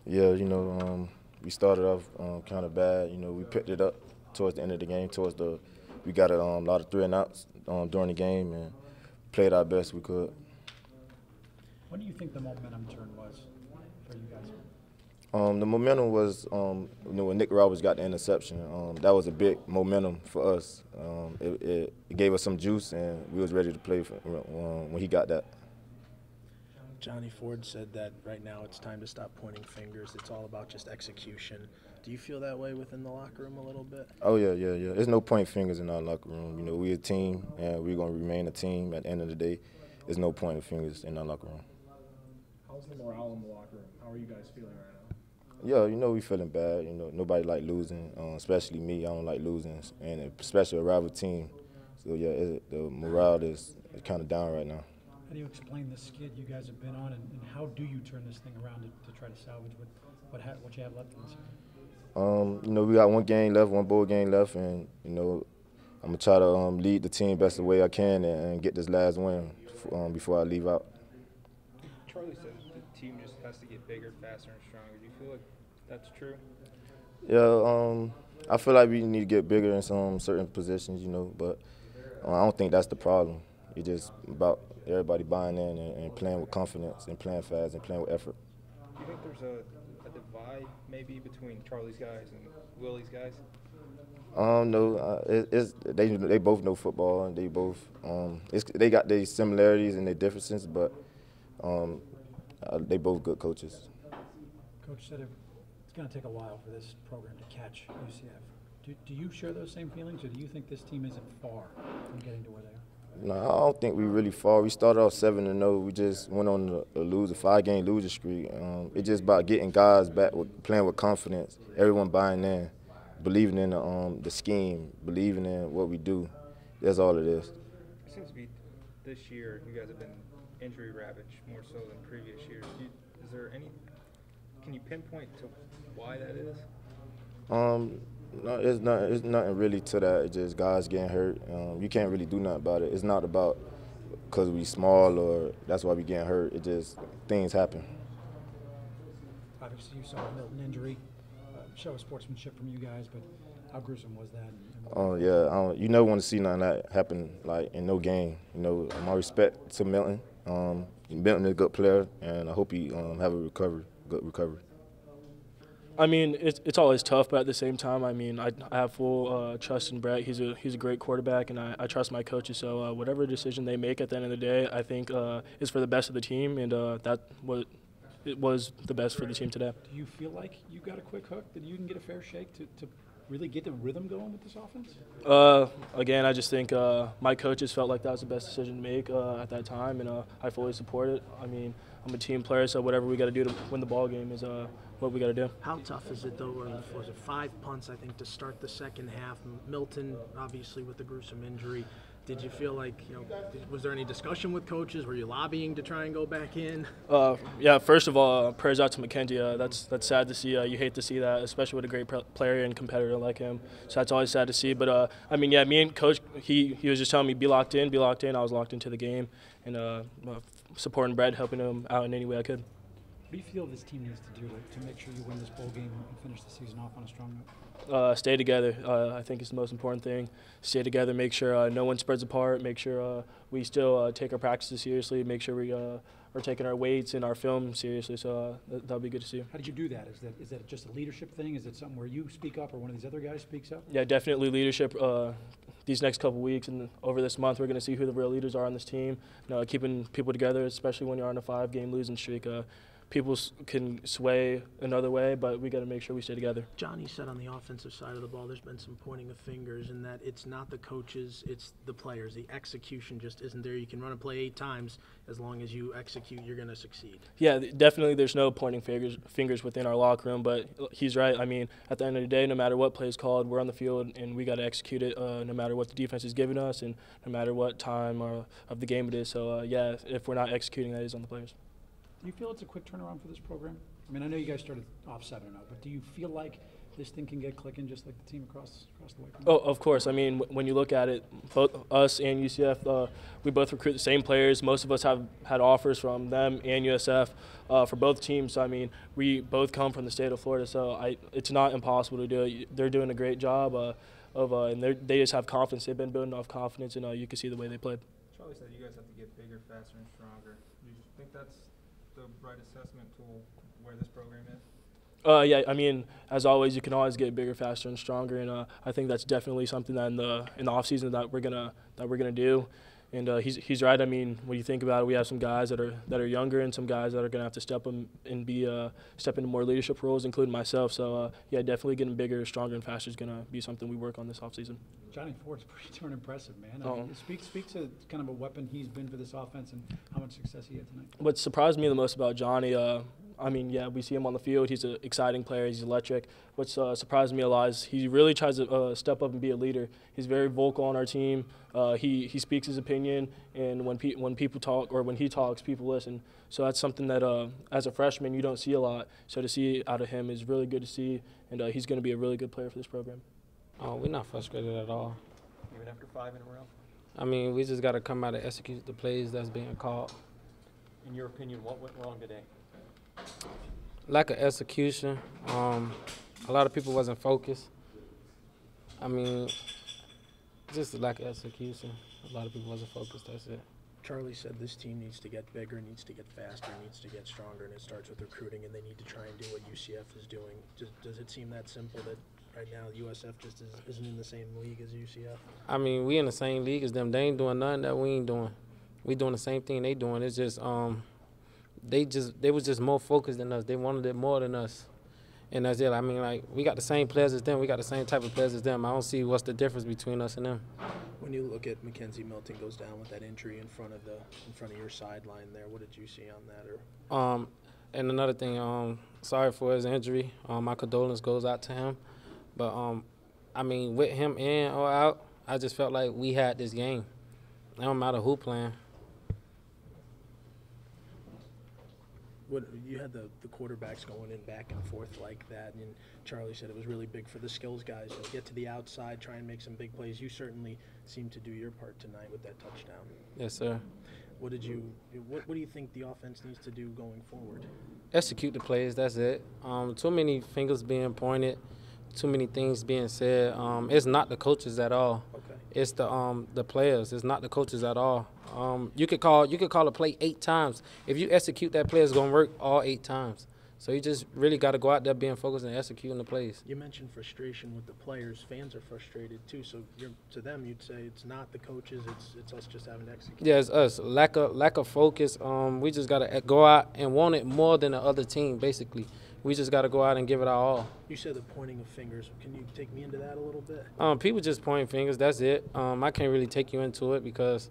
Yeah, we started off kind of bad. We picked it up towards the end of the game. We got a lot of 3-and-outs during the game and played our best we could. What do you think the momentum turn was for you guys? The momentum was, when Nick Roberts got the interception. That was a big momentum for us. It gave us some juice, and we was ready to play when he got that. Johnny Ford said that right now it's time to stop pointing fingers. It's all about just execution. Do you feel that way within the locker room a little bit? Oh, yeah. There's no pointing fingers in our locker room. We're a team, and we're going to remain a team at the end of the day. There's no pointing fingers in our locker room. How's the morale in the locker room? How are you guys feeling right now? Yeah, we feeling bad. Nobody like losing, especially me. I don't like losing, and especially a rival team. So, yeah, the morale is kind of down right now. How do you explain the skid you guys have been on, and how do you turn this thing around to try to salvage what you have left in this year? We got one game left, one bowl game left, and, I'm going to try to lead the team best the way I can and get this last win before I leave out. Charlie said the team just has to get bigger, faster, and stronger. Do you feel like that's true? Yeah, I feel like we need to get bigger in some certain positions, but I don't think that's the problem. It's just about everybody buying in and playing with confidence and playing fast and playing with effort. Do you think there's a divide maybe between Charlie's guys and Willie's guys? No, they both know football, and they both they got their similarities and their differences, but they both good coaches. Coach said it's going to take a while for this program to catch UCF. Do you share those same feelings, or do you think this team isn't far from getting to where they are? No, I don't think we really far. We started off 7-0. We just went on a 5-game loser streak. It's just about getting guys back, playing with confidence. Everyone buying in, believing in the scheme, believing in what we do. That's all it is. It seems to be this year you guys have been injury ravaged more so than previous years. Is there any? Can you pinpoint to why that is? No, it's nothing really to that. It's just guys getting hurt. You can't really do nothing about it. It's not about because we small or that's why we getting hurt. It just things happen. Obviously, you saw a Milton injury. Show of sportsmanship from you guys, but how gruesome was that? Oh yeah, you never want to see nothing like that happen like in no game. My respect to Milton. Milton is a good player, and I hope he have a good recovery. I mean, it's always tough, but at the same time, I mean, I have full trust in Brett. He's a great quarterback, and I trust my coaches. So whatever decision they make at the end of the day, I think is for the best of the team, and it was the best for the team today. Do you feel like you got a quick hook that you can get a fair shake to really get the rhythm going with this offense? Again, I just think my coaches felt like that was the best decision to make at that time, and I fully support it. I mean, I'm a team player, so whatever we got to do to win the ball game is what we got to do. How tough is it, though? Was it 5 punts, I think, to start the second half? Milton, obviously, with the gruesome injury. Did you feel like, was there any discussion with coaches? Were you lobbying to try and go back in? Yeah, first of all, prayers out to McGee. That's sad to see. You hate to see that, especially with a great player and competitor like him. So that's always sad to see. But, I mean, yeah, me and Coach, he was just telling me, be locked in. I was locked into the game and supporting Brett, helping him out in any way I could. What do you feel this team needs to do to make sure you win this bowl game and finish the season off on a strong note? Stay together. I think it's the most important thing. Stay together. Make sure no one spreads apart. Make sure we still take our practices seriously. Make sure we are taking our weights and our film seriously. So that'll be good to see. How did you do that? Is that just a leadership thing? Is it something where you speak up or one of these other guys speaks up? Yeah, definitely leadership. These next couple weeks and over this month, we're going to see who the real leaders are on this team. Keeping people together, especially when you're on a 5-game losing streak. People can sway another way, but we got to make sure we stay together. Johnny said on the offensive side of the ball there's been some pointing of fingers and that it's not the coaches, it's the players. The execution just isn't there. You can run a play 8 times. As long as you execute, you're going to succeed. Yeah, definitely there's no pointing fingers within our locker room, but he's right. I mean, at the end of the day, no matter what play is called, we're on the field and we got to execute it no matter what the defense is giving us and no matter what time of the game it is. So, yeah, if we're not executing, that is on the players. Do you feel it's a quick turnaround for this program? I mean, I know you guys started off 7-0, but do you feel like this thing can get clicking just like the team across the way from you? Oh, of course. I mean, when you look at it, both us and UCF, we both recruit the same players. Most of us have had offers from them and USF for both teams. So, I mean, we both come from the state of Florida, so it's not impossible to do it. They're doing a great job, and they just have confidence. They've been building off confidence, and you can see the way they played. Charlie said you guys have to get bigger, faster, and stronger. Do you think that's the right assessment to where this program is? Yeah, I mean, as always, you can always get bigger, faster, and stronger, and I think that's definitely something that in the offseason that we're gonna do. And he's right. I mean, when you think about it, we have some guys that are younger and some guys that are gonna have to step into more leadership roles, including myself. So yeah, definitely getting bigger, stronger, and faster is gonna be something we work on this offseason. Johnny Ford's pretty darn impressive, man. Oh. I mean, speak to kind of a weapon he's been for this offense and how much success he had tonight. What surprised me the most about Johnny, I mean, yeah, we see him on the field. He's an exciting player. He's electric. What's surprised me a lot is he really tries to step up and be a leader. He's very vocal on our team. He speaks his opinion, and when people talk or when he talks, people listen. So that's something that as a freshman you don't see a lot. So to see out of him is really good to see, and he's going to be a really good player for this program. We're not frustrated at all. Even after 5 in a row? I mean, we just got to come out and execute the plays that's being called. In your opinion, what went wrong today? Lack of execution. A lot of people wasn't focused. I mean, just a lack of execution. A lot of people wasn't focused, that's it. Charlie said this team needs to get bigger, needs to get faster, needs to get stronger, and it starts with recruiting, and they need to try and do what UCF is doing. Does it seem that simple that right now USF just isn't in the same league as UCF? I mean, we in the same league as them. They ain't doing nothing that we ain't doing. We doing the same thing they doing. It's just they was just more focused than us. They wanted it more than us. And that's it. I mean, like, we got the same players as them. We got the same type of players as them. I don't see what's the difference between us and them. When you look at Mackenzie Milton goes down with that injury in front of your sideline there, what did you see on that? Or and another thing, sorry for his injury. My condolence goes out to him. But I mean, with him in or out, I just felt like we had this game. It don't matter who playing. What you had the quarterbacks going in back and forth like that, and Charlie said it was really big for the skills guys to get to the outside, try and make some big plays. You certainly seemed to do your part tonight with that touchdown. Yes, sir. What do you think the offense needs to do going forward? Execute the plays, that's it. Too many fingers being pointed, too many things being said. It's not the coaches at all. Okay. It's the players. It's not the coaches at all. You could call a play 8 times. If you execute that play, it's gonna work all 8 times. So you just really got to go out there being focused and executing the plays. You mentioned frustration with the players. Fans are frustrated too. So to them, you'd say it's not the coaches. It's us just having to execute. Yeah, it's us. Lack of focus. We just got to go out and want it more than the other team. Basically, we just got to go out and give it our all. You said the pointing of fingers. Can you take me into that a little bit? People just pointing fingers. That's it. I can't really take you into it because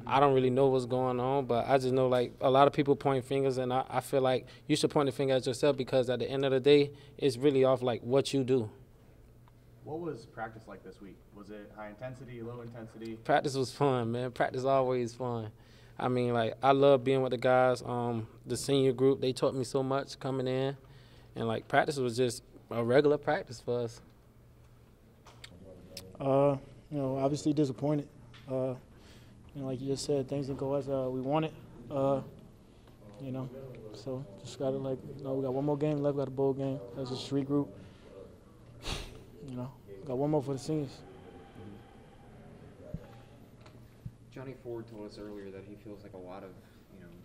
I don't really know what's going on. But I just know, like, a lot of people point fingers, and I feel like you should point the finger at yourself because at the end of the day, it's really off like what you do. What was practice like this week? Was it high intensity, low intensity? Practice was fun, man. Practice always fun. I mean, like, I love being with the guys. The senior group, they taught me so much coming in. And, like, practice was just a regular practice for us. Obviously disappointed. Like you just said, things didn't go as we wanted. So just got to, we got one more game left. We got a bowl game. That's a street group. Got one more for the seniors. Johnny Ford told us earlier that he feels like a lot of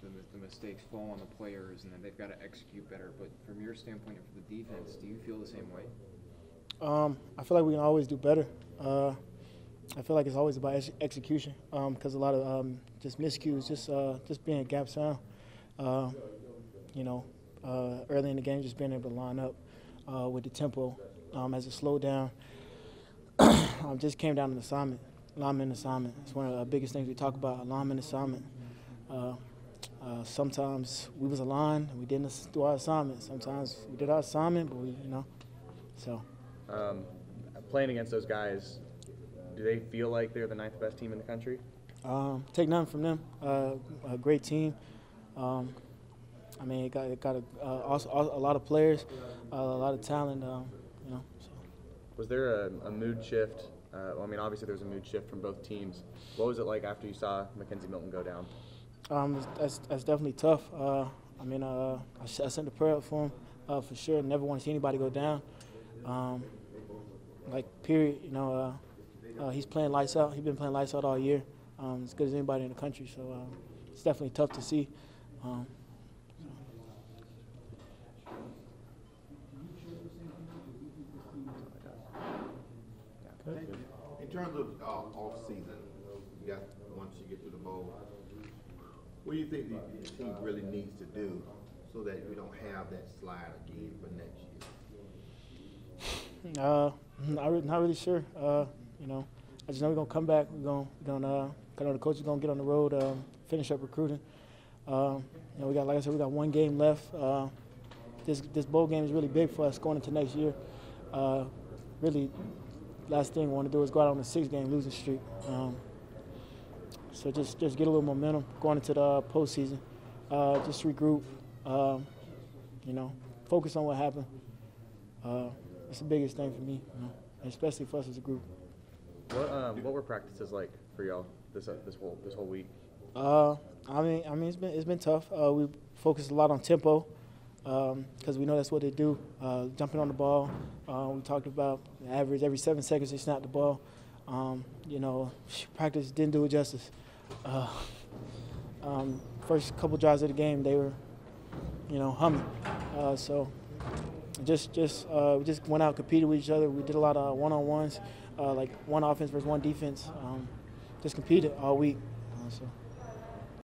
the mistakes fall on the players and that they've got to execute better. But from your standpoint and for the defense, do you feel the same way? I feel like we can always do better. I feel like it's always about execution because a lot of just miscues, just being gap sound. Early in the game, just being able to line up with the tempo as it slowed down. Just came down to the assignment, lineman assignment. It's one of the biggest things we talk about, lineman assignment. Sometimes we was aligned and we didn't do our assignment. Sometimes we did our assignment, but so. Playing against those guys, do they feel like they're the 9th best team in the country? Take nothing from them. A great team. I mean, it got also a lot of players, a lot of talent. You know. So. Was there a mood shift? Well, I mean, obviously there was a mood shift from both teams. What was it like after you saw Mackenzie Milton go down? That's definitely tough. I mean, I sent a prayer up for him for sure. Never want to see anybody go down. Like period. You know, he's playing lights out. He's been playing lights out all year. As good as anybody in the country. So it's definitely tough to see. In terms of off season, you got once you get to the bowl, what do you think the team really needs to do so that we don't have that slide again for next year? Not really sure. You know, I just know we're gonna come back. We're gonna the coach is gonna get on the road, finish up recruiting. You know, we got, like I said, we got one game left. This bowl game is really big for us going into next year. Really, last thing we want to do is go out on a 6-game losing streak. So just get a little momentum going into the postseason. Just regroup. You know, focus on what happened. It's the biggest thing for me, you know, especially for us as a group. What were practices like for y'all this whole week? I mean, it's been tough. We focused a lot on tempo because we know that's what they do. Jumping on the ball. We talked about the average every 7 seconds they snap the ball. You know, practice didn't do it justice. First couple drives of the game, they were, you know, humming. So we just went out, competed with each other. We did a lot of one-on-ones, like one offense versus one defense. Just competed all week. So.